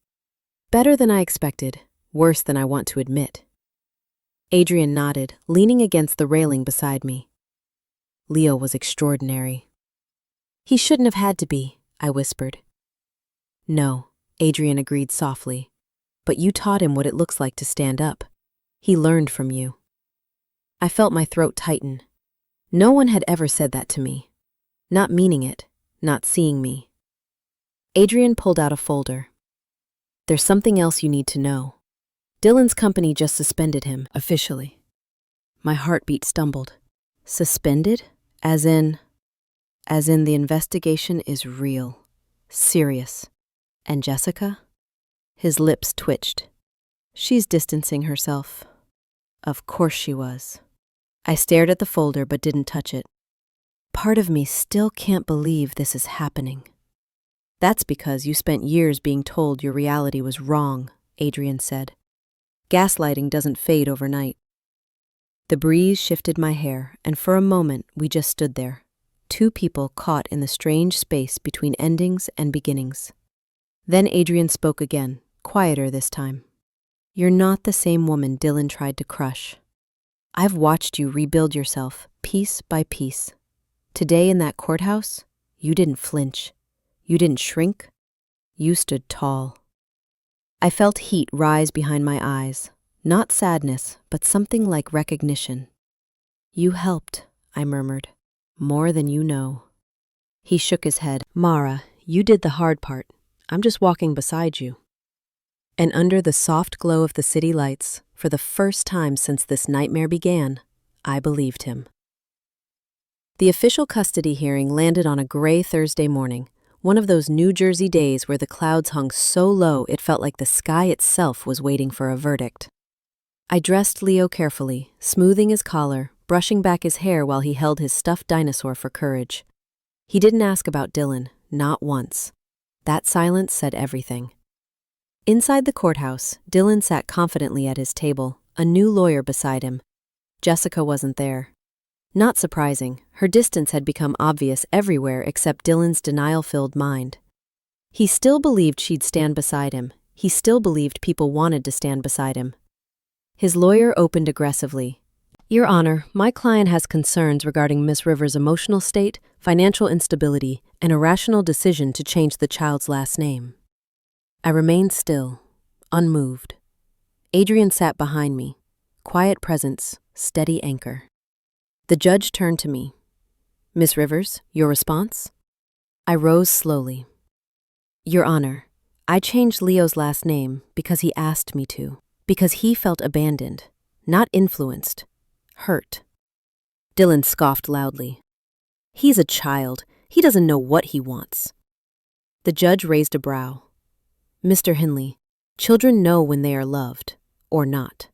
Better than I expected, worse than I want to admit. Adrian nodded, leaning against the railing beside me. Leo was extraordinary. "He shouldn't have had to be," I whispered. "No," Adrian agreed softly. "But you taught him what it looks like to stand up. He learned from you." I felt my throat tighten. No one had ever said that to me. Not meaning it, not seeing me. Adrian pulled out a folder. "There's something else you need to know. Dylan's company just suspended him, officially." My heartbeat stumbled. Suspended? As in the investigation is real, serious. And Jessica? His lips twitched. "She's distancing herself." Of course she was. I stared at the folder but didn't touch it. Part of me still can't believe this is happening. "That's because you spent years being told your reality was wrong," Adrian said. "Gaslighting doesn't fade overnight." The breeze shifted my hair, and for a moment we just stood there, two people caught in the strange space between endings and beginnings. Then Adrian spoke again, quieter this time. "You're not the same woman Dylan tried to crush. I've watched you rebuild yourself, piece by piece. Today in that courthouse, you didn't flinch. You didn't shrink. You stood tall." I felt heat rise behind my eyes, not sadness, but something like recognition. "You helped," I murmured, "more than you know." He shook his head. "Mara, you did the hard part. I'm just walking beside you." And under the soft glow of the city lights, for the first time since this nightmare began, I believed him. The official custody hearing landed on a gray Thursday morning, one of those New Jersey days where the clouds hung so low it felt like the sky itself was waiting for a verdict. I dressed Leo carefully, smoothing his collar, brushing back his hair while he held his stuffed dinosaur for courage. He didn't ask about Dylan, not once. That silence said everything. Inside the courthouse, Dylan sat confidently at his table, a new lawyer beside him. Jessica wasn't there. Not surprising, her distance had become obvious everywhere except Dylan's denial-filled mind. He still believed she'd stand beside him. He still believed people wanted to stand beside him. His lawyer opened aggressively. "Your Honor, my client has concerns regarding Miss Rivers' emotional state, financial instability, and irrational decision to change the child's last name." I remained still, unmoved. Adrian sat behind me, quiet presence, steady anchor. The judge turned to me. "Miss Rivers, your response?" I rose slowly. "Your Honor, I changed Leo's last name because he asked me to, because he felt abandoned, not influenced, hurt." Dylan scoffed loudly. "He's a child. He doesn't know what he wants." The judge raised a brow. "Mr. Henley, children know when they are loved, or not."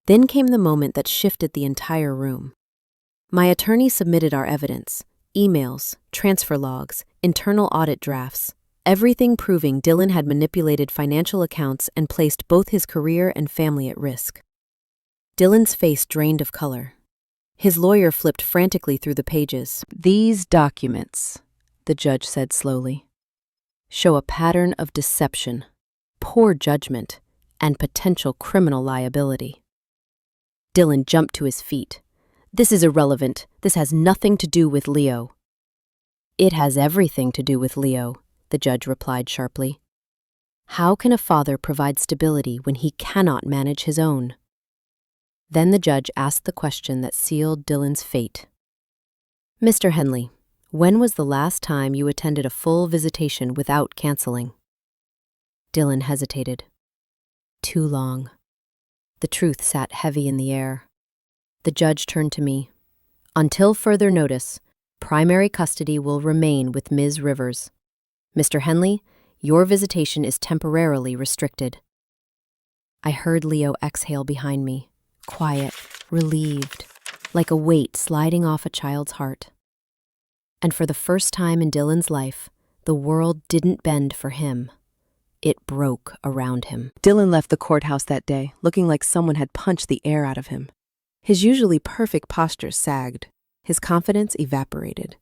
Then came the moment that shifted the entire room. My attorney submitted our evidence, emails, transfer logs, internal audit drafts, everything proving Dylan had manipulated financial accounts and placed both his career and family at risk. Dylan's face drained of color. His lawyer flipped frantically through the pages. "These documents," the judge said slowly, "show a pattern of deception, poor judgment, and potential criminal liability." Dylan jumped to his feet. "This is irrelevant. This has nothing to do with Leo." "It has everything to do with Leo," the judge replied sharply. "How can a father provide stability when he cannot manage his own?" Then the judge asked the question that sealed Dylan's fate. "Mr. Henley, when was the last time you attended a full visitation without canceling?" Dylan hesitated. Too long. The truth sat heavy in the air. The judge turned to me. "Until further notice, primary custody will remain with Ms. Rivers. Mr. Henley, your visitation is temporarily restricted." I heard Leo exhale behind me, quiet, relieved, like a weight sliding off a child's heart. And for the first time in Dylan's life, the world didn't bend for him. It broke around him. Dylan left the courthouse that day, looking like someone had punched the air out of him. His usually perfect posture sagged. His confidence evaporated.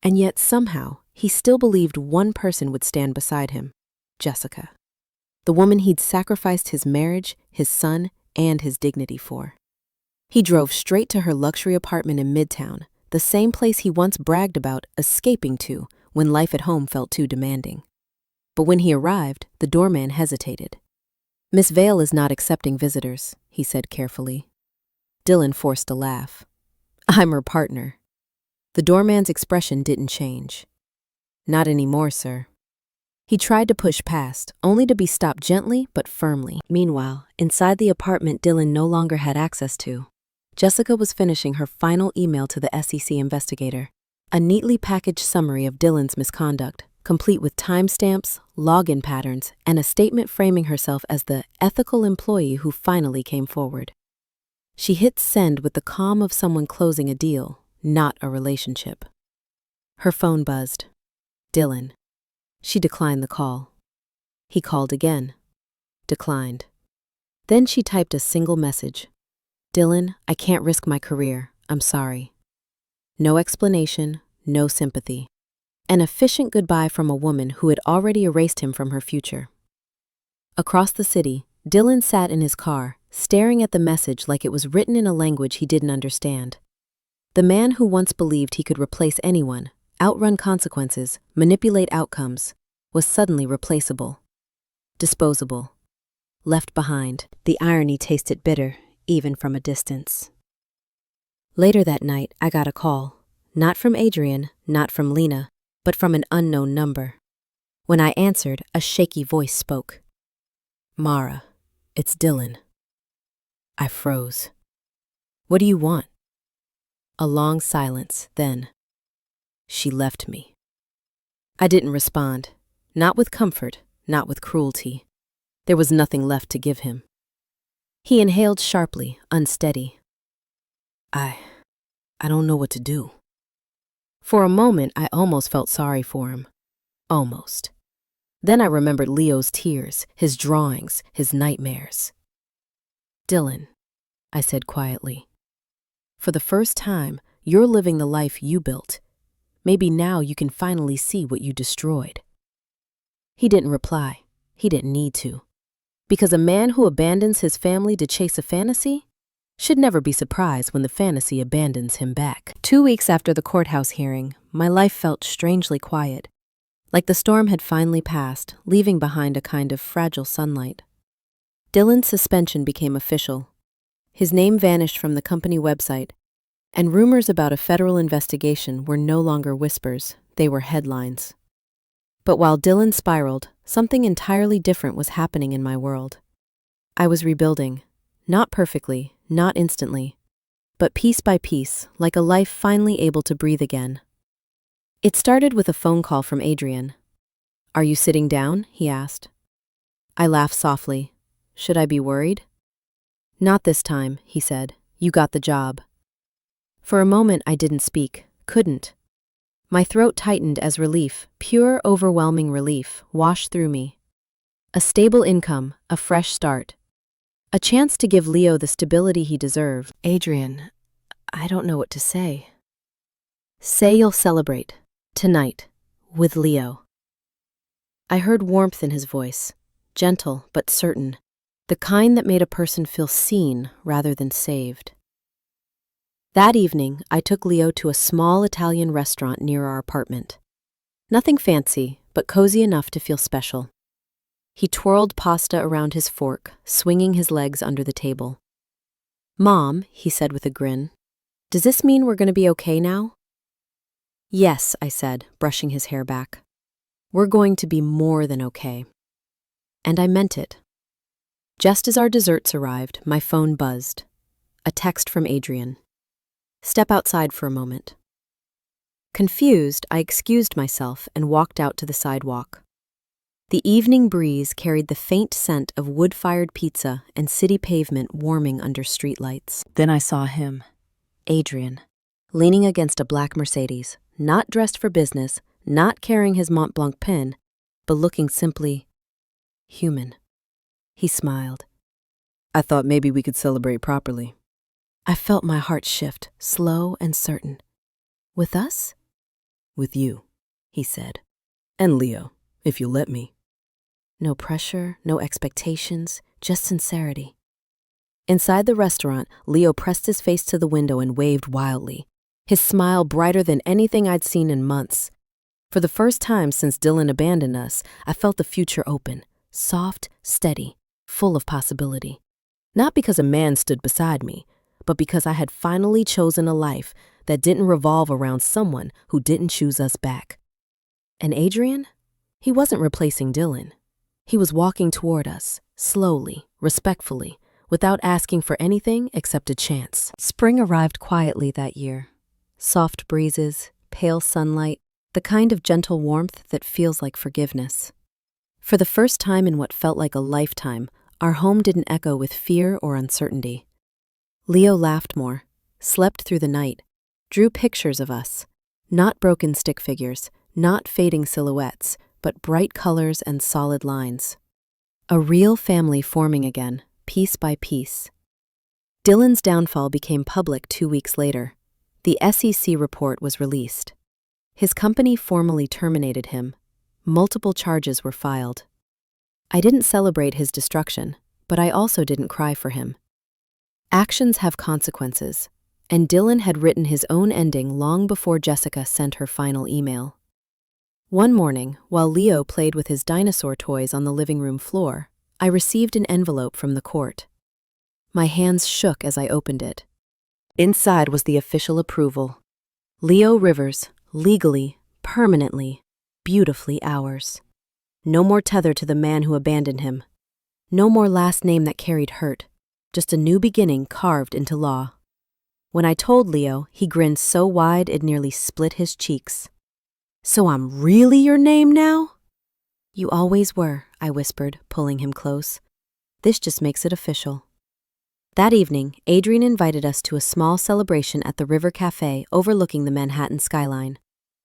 And yet somehow, he still believed one person would stand beside him, Jessica. The woman he'd sacrificed his marriage, his son, and his dignity for. He drove straight to her luxury apartment in Midtown, the same place he once bragged about escaping to when life at home felt too demanding. But when he arrived, the doorman hesitated. "Miss Vale is not accepting visitors," he said carefully. Dylan forced a laugh. "I'm her partner." The doorman's expression didn't change. "Not anymore, sir." He tried to push past, only to be stopped gently but firmly. Meanwhile, inside the apartment Dylan no longer had access to, Jessica was finishing her final email to the SEC investigator, a neatly packaged summary of Dylan's misconduct, complete with timestamps, login patterns, and a statement framing herself as the ethical employee who finally came forward. She hit send with the calm of someone closing a deal, not a relationship. Her phone buzzed. Dylan. She declined the call. He called again. Declined. Then she typed a single message. "Dylan, I can't risk my career. I'm sorry." No explanation, no sympathy. An efficient goodbye from a woman who had already erased him from her future. Across the city, Dylan sat in his car, staring at the message like it was written in a language he didn't understand. The man who once believed he could replace anyone, outrun consequences, manipulate outcomes, was suddenly replaceable. Disposable. Left behind. The irony tasted bitter, even from a distance. Later that night, I got a call. Not from Adrian, not from Lena, but from an unknown number. When I answered, a shaky voice spoke. "Mara, it's Dylan." I froze. "What do you want?" A long silence, then. "She left me." I didn't respond. Not with comfort, not with cruelty. There was nothing left to give him. He inhaled sharply, unsteady. I don't know what to do." For a moment, I almost felt sorry for him. Almost. Then I remembered Leo's tears, his drawings, his nightmares. "Dylan," I said quietly, "for the first time, you're living the life you built. Maybe now you can finally see what you destroyed." He didn't reply. He didn't need to. Because a man who abandons his family to chase a fantasy should never be surprised when the fantasy abandons him back. 2 weeks after the courthouse hearing, my life felt strangely quiet, like the storm had finally passed, leaving behind a kind of fragile sunlight. Dylan's suspension became official. His name vanished from the company website, and rumors about a federal investigation were no longer whispers, they were headlines. But while Dylan spiraled, something entirely different was happening in my world. I was rebuilding, not perfectly, not instantly, but piece by piece, like a life finally able to breathe again. It started with a phone call from Adrian. "Are you sitting down?" he asked. I laughed softly. "Should I be worried?" "Not this time," he said. "You got the job." For a moment I didn't speak, couldn't. My throat tightened as relief, pure, overwhelming relief, washed through me. A stable income, a fresh start. A chance to give Leo the stability he deserved. Adrian, I don't know what to say. Say you'll celebrate, tonight, with Leo. I heard warmth in his voice, gentle but certain, the kind that made a person feel seen rather than saved. That evening, I took Leo to a small Italian restaurant near our apartment. Nothing fancy, but cozy enough to feel special. He twirled pasta around his fork, swinging his legs under the table. "Mom," he said with a grin, "does this mean we're going to be okay now?" "Yes," I said, brushing his hair back. "We're going to be more than okay." And I meant it. Just as our desserts arrived, my phone buzzed. A text from Adrian. "Step outside for a moment." Confused, I excused myself and walked out to the sidewalk. The evening breeze carried the faint scent of wood-fired pizza and city pavement warming under streetlights. Then I saw him, Adrian, leaning against a black Mercedes, not dressed for business, not carrying his Mont Blanc pin, but looking simply human. He smiled. "I thought maybe we could celebrate properly." I felt my heart shift, slow and certain. "With us?" "With you," he said. "And Leo, if you'll let me." No pressure, no expectations, just sincerity. Inside the restaurant, Leo pressed his face to the window and waved wildly, his smile brighter than anything I'd seen in months. For the first time since Dylan abandoned us, I felt the future open, soft, steady, full of possibility. Not because a man stood beside me, but because I had finally chosen a life that didn't revolve around someone who didn't choose us back. And Adrian? He wasn't replacing Dylan. He was walking toward us, slowly, respectfully, without asking for anything except a chance. Spring arrived quietly that year. Soft breezes, pale sunlight, the kind of gentle warmth that feels like forgiveness. For the first time in what felt like a lifetime, our home didn't echo with fear or uncertainty. Leo laughed more, slept through the night, drew pictures of us, not broken stick figures, not fading silhouettes, but bright colors and solid lines. A real family forming again, piece by piece. Dylan's downfall became public 2 weeks later. The SEC report was released. His company formally terminated him. Multiple charges were filed. I didn't celebrate his destruction, but I also didn't cry for him. Actions have consequences, and Dylan had written his own ending long before Jessica sent her final email. One morning, while Leo played with his dinosaur toys on the living room floor, I received an envelope from the court. My hands shook as I opened it. Inside was the official approval. Leo Rivers, legally, permanently, beautifully ours. No more tether to the man who abandoned him. No more last name that carried hurt. Just a new beginning carved into law. When I told Leo, he grinned so wide it nearly split his cheeks. "So I'm really your name now?" "You always were," I whispered, pulling him close. "This just makes it official." That evening, Adrian invited us to a small celebration at the River Cafe overlooking the Manhattan skyline.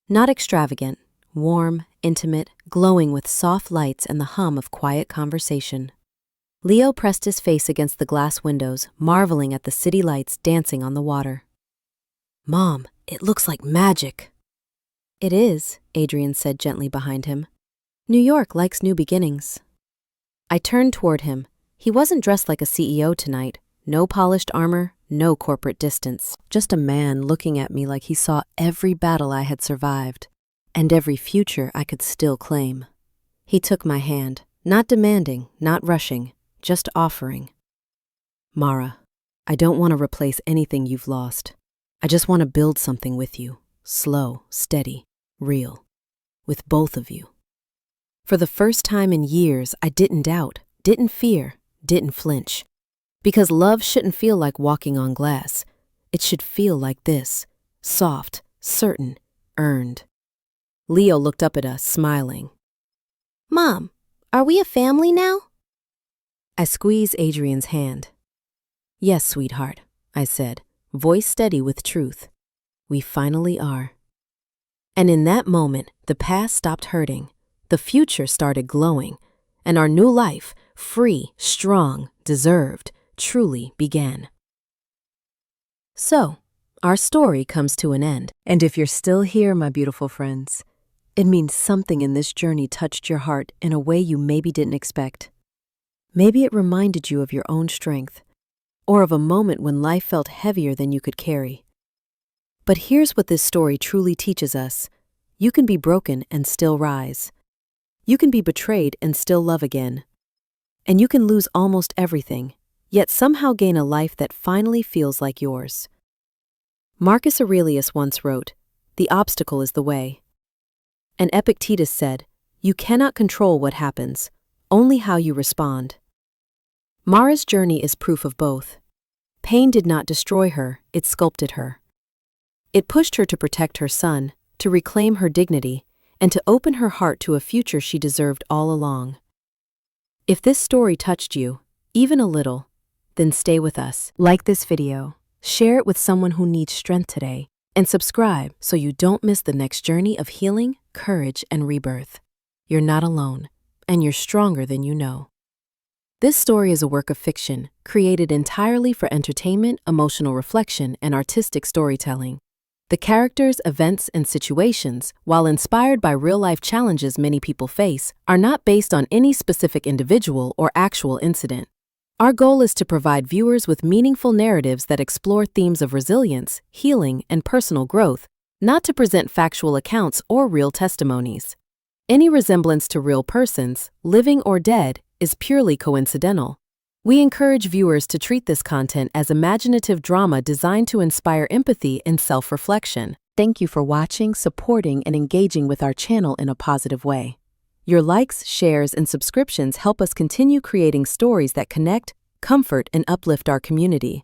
Not extravagant, warm, intimate, glowing with soft lights and the hum of quiet conversation. Leo pressed his face against the glass windows, marveling at the city lights dancing on the water. "Mom, it looks like magic." "It is," Adrian said gently behind him. "New York likes new beginnings." I turned toward him. He wasn't dressed like a CEO tonight. No polished armor, no corporate distance. Just a man looking at me like he saw every battle I had survived, and every future I could still claim. He took my hand, not demanding, not rushing, just offering. "Mara, I don't want to replace anything you've lost. I just want to build something with you, slow, steady, real, with both of you." For the first time in years, I didn't doubt, didn't fear, didn't flinch. Because love shouldn't feel like walking on glass. It should feel like this, soft, certain, earned. Leo looked up at us, smiling. "Mom, are we a family now?" I squeezed Adrian's hand. "Yes, sweetheart," I said, voice steady with truth. "We finally are." And in that moment, the past stopped hurting, the future started glowing, and our new life, free, strong, deserved, truly began. So, our story comes to an end. And if you're still here, my beautiful friends, it means something in this journey touched your heart in a way you maybe didn't expect. Maybe it reminded you of your own strength, or of a moment when life felt heavier than you could carry. But here's what this story truly teaches us. You can be broken and still rise. You can be betrayed and still love again. And you can lose almost everything, yet somehow gain a life that finally feels like yours. Marcus Aurelius once wrote, "The obstacle is the way." And Epictetus said, "You cannot control what happens, only how you respond." Mara's journey is proof of both. Pain did not destroy her, it sculpted her. It pushed her to protect her son, to reclaim her dignity, and to open her heart to a future she deserved all along. If this story touched you, even a little, then stay with us. Like this video, share it with someone who needs strength today, and subscribe so you don't miss the next journey of healing, courage, and rebirth. You're not alone, and you're stronger than you know. This story is a work of fiction, created entirely for entertainment, emotional reflection, and artistic storytelling. The characters, events, and situations, while inspired by real-life challenges many people face, are not based on any specific individual or actual incident. Our goal is to provide viewers with meaningful narratives that explore themes of resilience, healing, and personal growth, not to present factual accounts or real testimonies. Any resemblance to real persons, living or dead, is purely coincidental. We encourage viewers to treat this content as imaginative drama designed to inspire empathy and self-reflection. Thank you for watching, supporting, and engaging with our channel in a positive way. Your likes, shares, and subscriptions help us continue creating stories that connect, comfort, and uplift our community.